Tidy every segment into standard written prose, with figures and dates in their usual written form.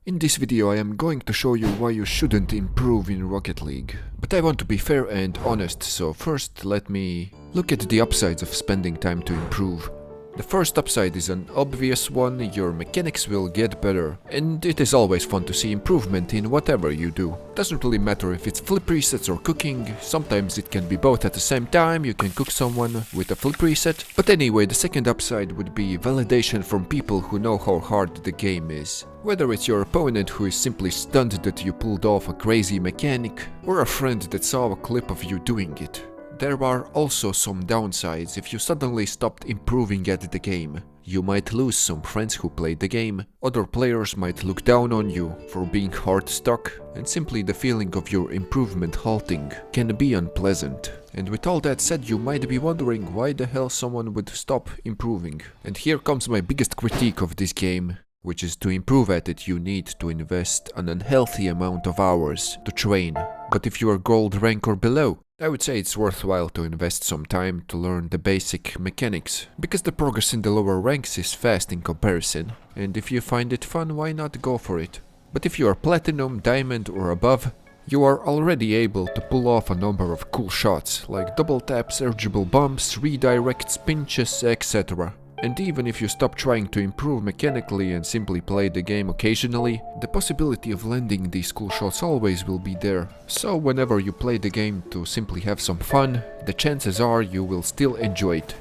In this video I am going to show you why you shouldn't improve in Rocket League. But I want to be fair and honest, so first let me look at the upsides of spending time to improve. The first upside is an obvious one: your mechanics will get better, and it is always fun to see improvement in whatever you do. Doesn't really matter if it's flip resets or cooking, sometimes it can be both at the same time. You can cook someone with a flip reset. But anyway, the second upside would be validation from people who know how hard the game is. Whether it's your opponent who is simply stunned that you pulled off a crazy mechanic, or a friend that saw a clip of you doing it. There are also some downsides. If you suddenly stopped improving at the game, you might lose some friends who played the game, other players might look down on you for being hard stuck, and simply the feeling of your improvement halting can be unpleasant. And with all that said, you might be wondering why the hell someone would stop improving. And here comes my biggest critique of this game, which is to improve at it you need to invest an unhealthy amount of hours to train. But if you are gold rank or below, I would say it's worthwhile to invest some time to learn the basic mechanics, because the progress in the lower ranks is fast in comparison, and if you find it fun, why not go for it? But if you are platinum, diamond or above, you are already able to pull off a number of cool shots, like double taps, eligible bumps, redirects, pinches, etc. And even if you stop trying to improve mechanically and simply play the game occasionally, the possibility of landing these cool shots always will be there. So whenever you play the game to simply have some fun, the chances are you will still enjoy it.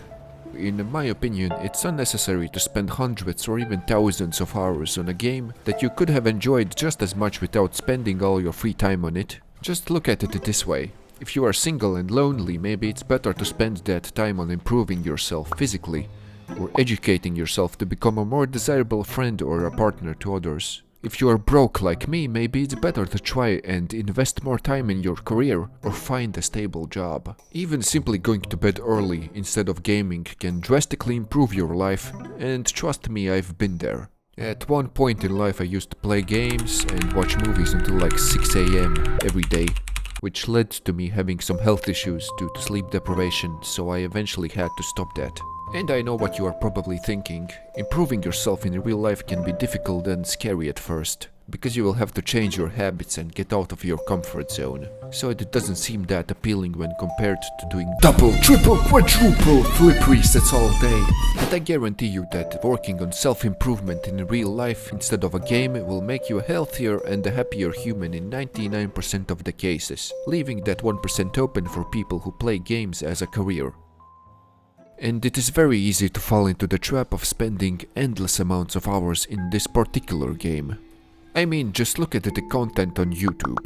In my opinion, it's unnecessary to spend hundreds or even thousands of hours on a game that you could have enjoyed just as much without spending all your free time on it. Just look at it this way. If you are single and lonely, maybe it's better to spend that time on improving yourself physically, or educating yourself to become a more desirable friend or a partner to others. If you are broke like me, maybe it's better to try and invest more time in your career or find a stable job. Even simply going to bed early instead of gaming can drastically improve your life, and trust me, I've been there. At one point in life I used to play games and watch movies until like 6 AM every day, which led to me having some health issues due to sleep deprivation, so I eventually had to stop that. And I know what you are probably thinking. Improving yourself in real life can be difficult and scary at first, because you will have to change your habits and get out of your comfort zone. So it doesn't seem that appealing when compared to doing double, triple, quadruple flip resets all day. But I guarantee you that working on self-improvement in real life instead of a game will make you a healthier and a happier human in 99% of the cases, leaving that 1% open for people who play games as a career. And it is very easy to fall into the trap of spending endless amounts of hours in this particular game. I mean, just look at the content on YouTube.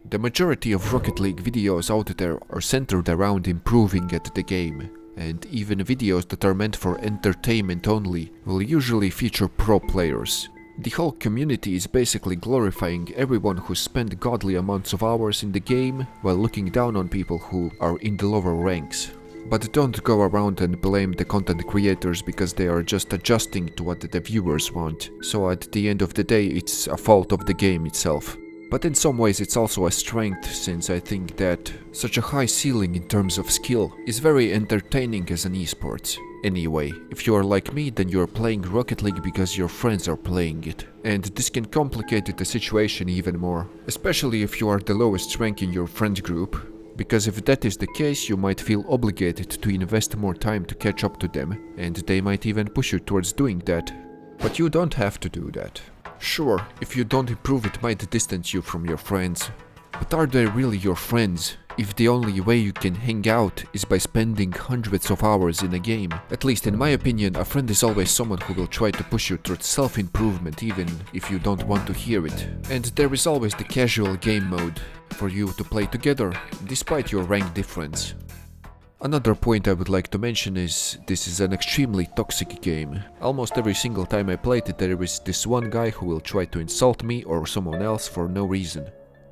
The majority of Rocket League videos out there are centered around improving at the game, and even videos that are meant for entertainment only will usually feature pro players. The whole community is basically glorifying everyone who spent godly amounts of hours in the game while looking down on people who are in the lower ranks. But don't go around and blame the content creators because they are just adjusting to what the viewers want. So at the end of the day, it's a fault of the game itself. But in some ways it's also a strength, since I think that such a high ceiling in terms of skill is very entertaining as an esports. Anyway, if you are like me, then you are playing Rocket League because your friends are playing it. And this can complicate the situation even more, especially if you are the lowest rank in your friend group. Because if that is the case, you might feel obligated to invest more time to catch up to them, and they might even push you towards doing that. But you don't have to do that. Sure, if you don't improve, it might distance you from your friends. But are they really your friends if the only way you can hang out is by spending hundreds of hours in a game? At least in my opinion, a friend is always someone who will try to push you towards self-improvement even if you don't want to hear it. And there is always the casual game mode for you to play together, despite your rank difference. Another point I would like to mention is this is an extremely toxic game. Almost every single time I played it, there is this one guy who will try to insult me or someone else for no reason.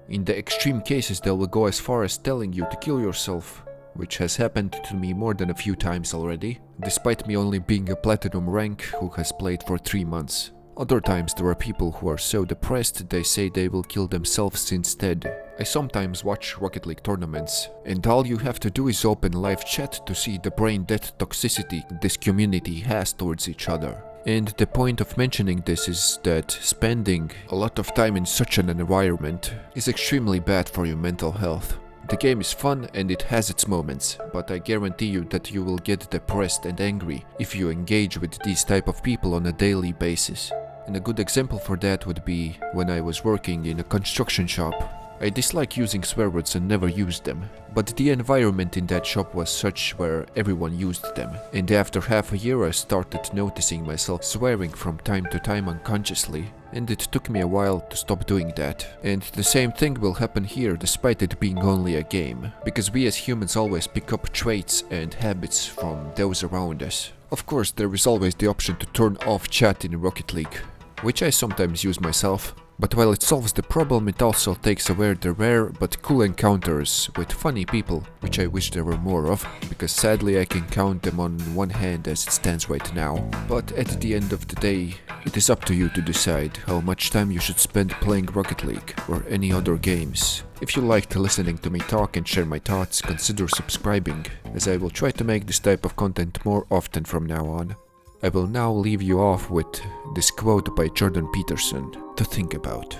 In the extreme cases, they will go as far as telling you to kill yourself, which has happened to me more than a few times already, despite me only being a platinum rank who has played for 3 months. Other times there are people who are so depressed they say they will kill themselves instead. I sometimes watch Rocket League tournaments, and all you have to do is open live chat to see the brain dead toxicity this community has towards each other. And the point of mentioning this is that spending a lot of time in such an environment is extremely bad for your mental health. The game is fun and it has its moments, but I guarantee you that you will get depressed and angry if you engage with these type of people on a daily basis. And a good example for that would be when I was working in a construction shop. I dislike using swear words and never used them, but the environment in that shop was such where everyone used them, and after half a year I started noticing myself swearing from time to time unconsciously, and it took me a while to stop doing that. And the same thing will happen here despite it being only a game, because we as humans always pick up traits and habits from those around us. Of course, there is always the option to turn off chat in Rocket League, which I sometimes use myself. But while it solves the problem, it also takes away the rare but cool encounters with funny people, which I wish there were more of, because sadly I can count them on one hand as it stands right now. But at the end of the day, it is up to you to decide how much time you should spend playing Rocket League or any other games. If you liked listening to me talk and share my thoughts, consider subscribing, as I will try to make this type of content more often from now on. I will now leave you off with this quote by Jordan Peterson to think about.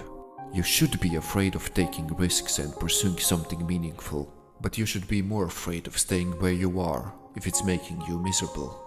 You should be afraid of taking risks and pursuing something meaningful, but you should be more afraid of staying where you are if it's making you miserable.